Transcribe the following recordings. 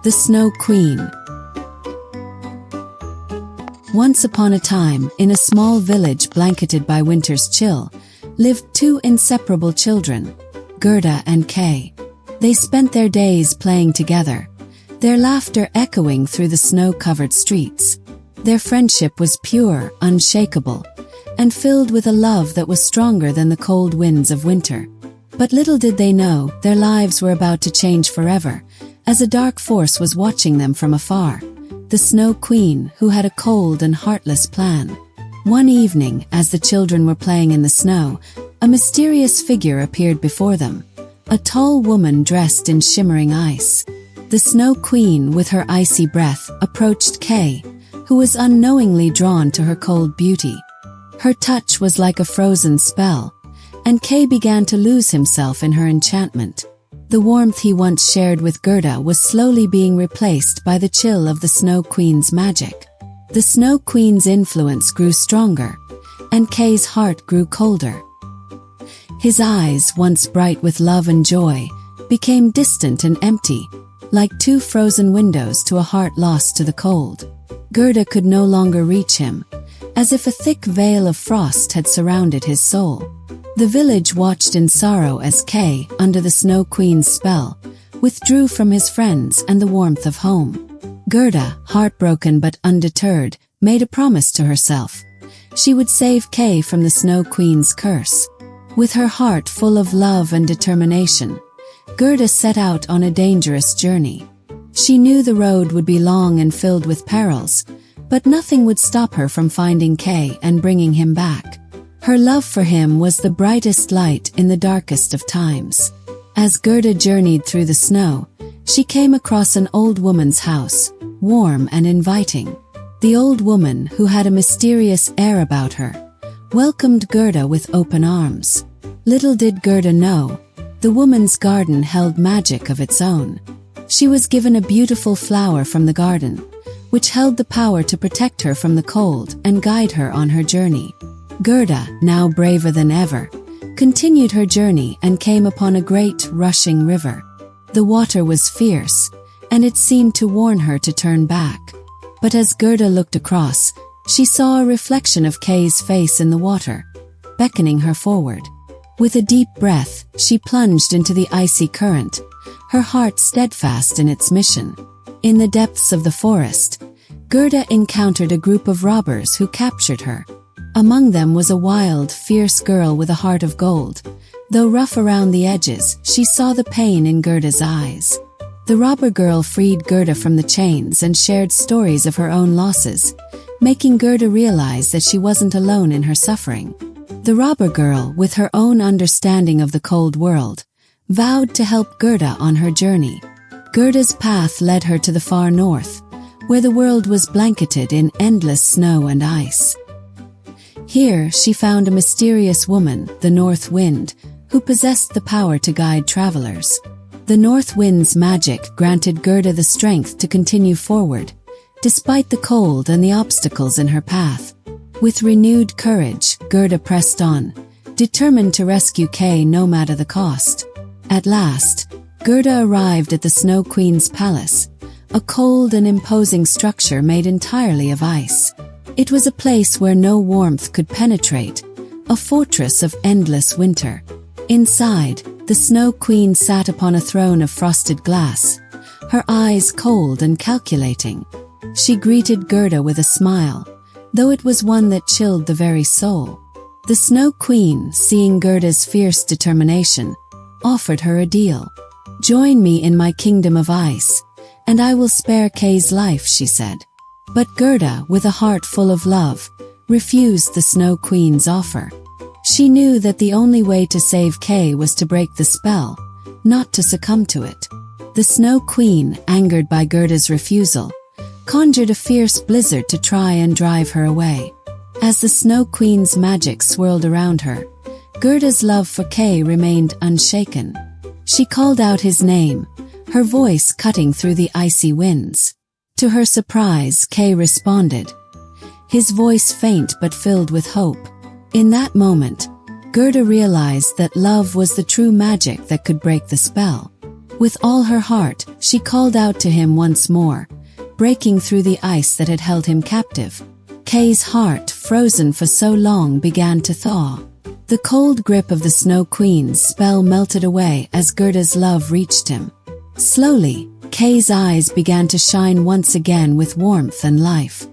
The Snow Queen. Once upon a time, in a small village blanketed by winter's chill, lived two inseparable children, Gerda and Kay. They spent their days playing together, their laughter echoing through the snow-covered streets. Their friendship was pure, unshakable, and filled with a love that was stronger than the cold winds of winter. But little did they know, their lives were about to change forever, as a dark force was watching them from afar. The Snow Queen, who had a cold and heartless plan. One evening, as the children were playing in the snow, a mysterious figure appeared before them. A tall woman dressed in shimmering ice. The Snow Queen, with her icy breath, approached Kay, who was unknowingly drawn to her cold beauty. Her touch was like a frozen spell, and Kay began to lose himself in her enchantment. The warmth he once shared with Gerda was slowly being replaced by the chill of the Snow Queen's magic. The Snow Queen's influence grew stronger, and Kay's heart grew colder. His eyes, once bright with love and joy, became distant and empty, like two frozen windows to a heart lost to the cold. Gerda could no longer reach him, as if a thick veil of frost had surrounded his soul. The village watched in sorrow as Kay, under the Snow Queen's spell, withdrew from his friends and the warmth of home. Gerda, heartbroken but undeterred, made a promise to herself. She would save Kay from the Snow Queen's curse. With her heart full of love and determination, Gerda set out on a dangerous journey. She knew the road would be long and filled with perils, but nothing would stop her from finding Kay and bringing him back. Her love for him was the brightest light in the darkest of times. As Gerda journeyed through the snow, she came across an old woman's house, warm and inviting. The old woman, who had a mysterious air about her, welcomed Gerda with open arms. Little did Gerda know, the woman's garden held magic of its own. She was given a beautiful flower from the garden, which held the power to protect her from the cold and guide her on her journey. Gerda, now braver than ever, continued her journey and came upon a great, rushing river. The water was fierce, and it seemed to warn her to turn back. But as Gerda looked across, she saw a reflection of Kay's face in the water, beckoning her forward. With a deep breath, she plunged into the icy current, her heart steadfast in its mission. In the depths of the forest, Gerda encountered a group of robbers who captured her. Among them was a wild, fierce girl with a heart of gold. Though rough around the edges, she saw the pain in Gerda's eyes. The robber girl freed Gerda from the chains and shared stories of her own losses, making Gerda realize that she wasn't alone in her suffering. The robber girl, with her own understanding of the cold world, vowed to help Gerda on her journey. Gerda's path led her to the far north, where the world was blanketed in endless snow and ice. Here, she found a mysterious woman, the North Wind, who possessed the power to guide travelers. The North Wind's magic granted Gerda the strength to continue forward, despite the cold and the obstacles in her path. With renewed courage, Gerda pressed on, determined to rescue Kay no matter the cost. At last, Gerda arrived at the Snow Queen's palace, a cold and imposing structure made entirely of ice. It was a place where no warmth could penetrate, a fortress of endless winter. Inside, the Snow Queen sat upon a throne of frosted glass, her eyes cold and calculating. She greeted Gerda with a smile, though it was one that chilled the very soul. The Snow Queen, seeing Gerda's fierce determination, offered her a deal. "Join me in my kingdom of ice, and I will spare Kay's life," she said. But Gerda, with a heart full of love, refused the Snow Queen's offer. She knew that the only way to save Kay was to break the spell, not to succumb to it. The Snow Queen, angered by Gerda's refusal, conjured a fierce blizzard to try and drive her away. As the Snow Queen's magic swirled around her, Gerda's love for Kay remained unshaken. She called out his name, her voice cutting through the icy winds. To her surprise, Kay responded, his voice faint but filled with hope. In that moment, Gerda realized that love was the true magic that could break the spell. With all her heart, she called out to him once more, breaking through the ice that had held him captive. Kay's heart, frozen for so long, began to thaw. The cold grip of the Snow Queen's spell melted away as Gerda's love reached him. Slowly, Kay's eyes began to shine once again with warmth and life.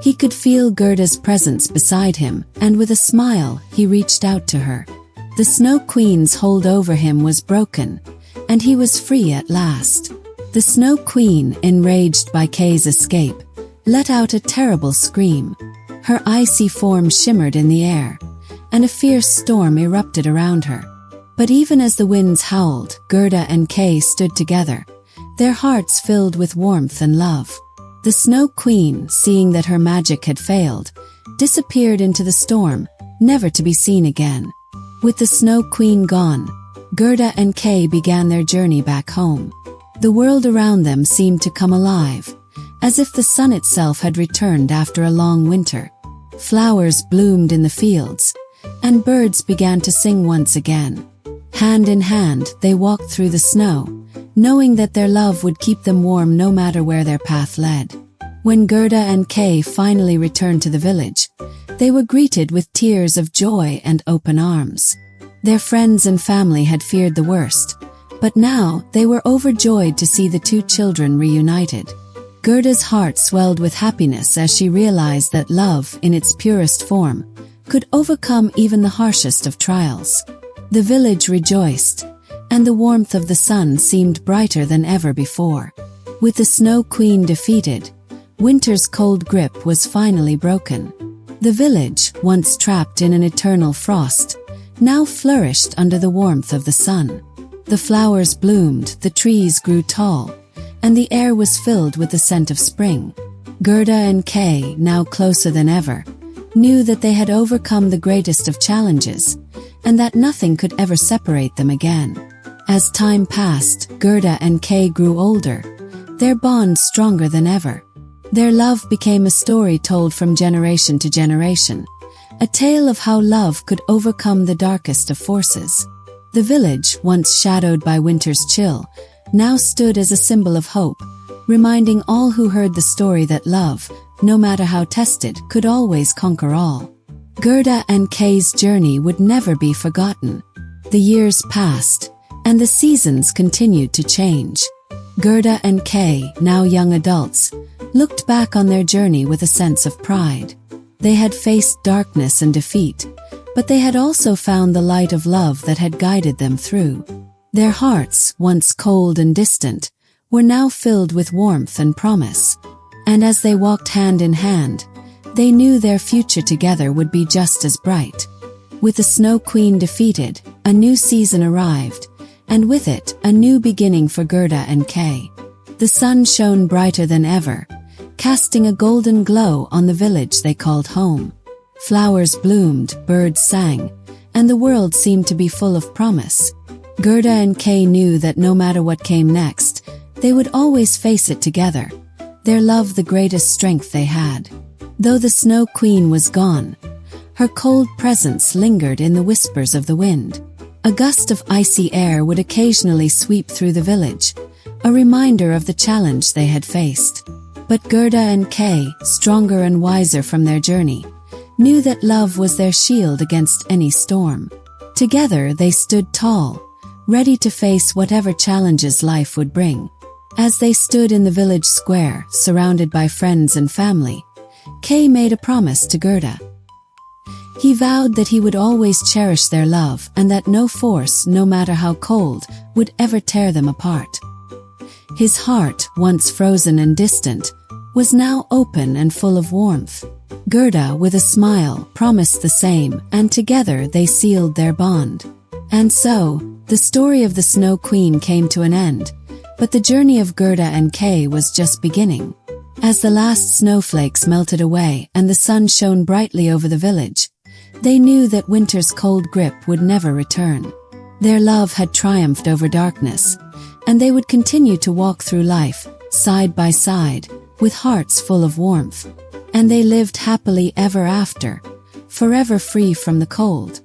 He could feel Gerda's presence beside him, and with a smile, he reached out to her. The Snow Queen's hold over him was broken, and he was free at last. The Snow Queen, enraged by Kay's escape, let out a terrible scream. Her icy form shimmered in the air, and a fierce storm erupted around her. But even as the winds howled, Gerda and Kay stood together, their hearts filled with warmth and love. The Snow Queen, seeing that her magic had failed, disappeared into the storm, never to be seen again. With the Snow Queen gone, Gerda and Kay began their journey back home. The world around them seemed to come alive, as if the sun itself had returned after a long winter. Flowers bloomed in the fields, and birds began to sing once again. Hand in hand, they walked through the snow, knowing that their love would keep them warm no matter where their path led. When Gerda and Kay finally returned to the village, they were greeted with tears of joy and open arms. Their friends and family had feared the worst, but now they were overjoyed to see the two children reunited. Gerda's heart swelled with happiness as she realized that love, in its purest form, could overcome even the harshest of trials. The village rejoiced, and the warmth of the sun seemed brighter than ever before. With the Snow Queen defeated, winter's cold grip was finally broken. The village, once trapped in an eternal frost, now flourished under the warmth of the sun. The flowers bloomed, the trees grew tall, and the air was filled with the scent of spring. Gerda and Kay, now closer than ever, knew that they had overcome the greatest of challenges, and that nothing could ever separate them again. As time passed, Gerda and Kay grew older, their bond stronger than ever. Their love became a story told from generation to generation, a tale of how love could overcome the darkest of forces. The village, once shadowed by winter's chill, now stood as a symbol of hope, reminding all who heard the story that love, no matter how tested, could always conquer all. Gerda and Kay's journey would never be forgotten. The years passed, and the seasons continued to change. Gerda and Kay, now young adults, looked back on their journey with a sense of pride. They had faced darkness and defeat, but they had also found the light of love that had guided them through. Their hearts, once cold and distant, were now filled with warmth and promise. And as they walked hand in hand, they knew their future together would be just as bright. With the Snow Queen defeated, a new season arrived, and with it, a new beginning for Gerda and Kay. The sun shone brighter than ever, casting a golden glow on the village they called home. Flowers bloomed, birds sang, and the world seemed to be full of promise. Gerda and Kay knew that no matter what came next, they would always face it together, their love the greatest strength they had. Though the Snow Queen was gone, her cold presence lingered in the whispers of the wind. A gust of icy air would occasionally sweep through the village, a reminder of the challenge they had faced. But Gerda and Kay, stronger and wiser from their journey, knew that love was their shield against any storm. Together they stood tall, ready to face whatever challenges life would bring. As they stood in the village square, surrounded by friends and family, Kay made a promise to Gerda. He vowed that he would always cherish their love and that no force, no matter how cold, would ever tear them apart. His heart, once frozen and distant, was now open and full of warmth. Gerda, with a smile, promised the same, and together they sealed their bond. And so, the story of the Snow Queen came to an end, but the journey of Gerda and Kay was just beginning. As the last snowflakes melted away and the sun shone brightly over the village, they knew that winter's cold grip would never return. Their love had triumphed over darkness, and they would continue to walk through life, side by side, with hearts full of warmth. And they lived happily ever after, forever free from the cold.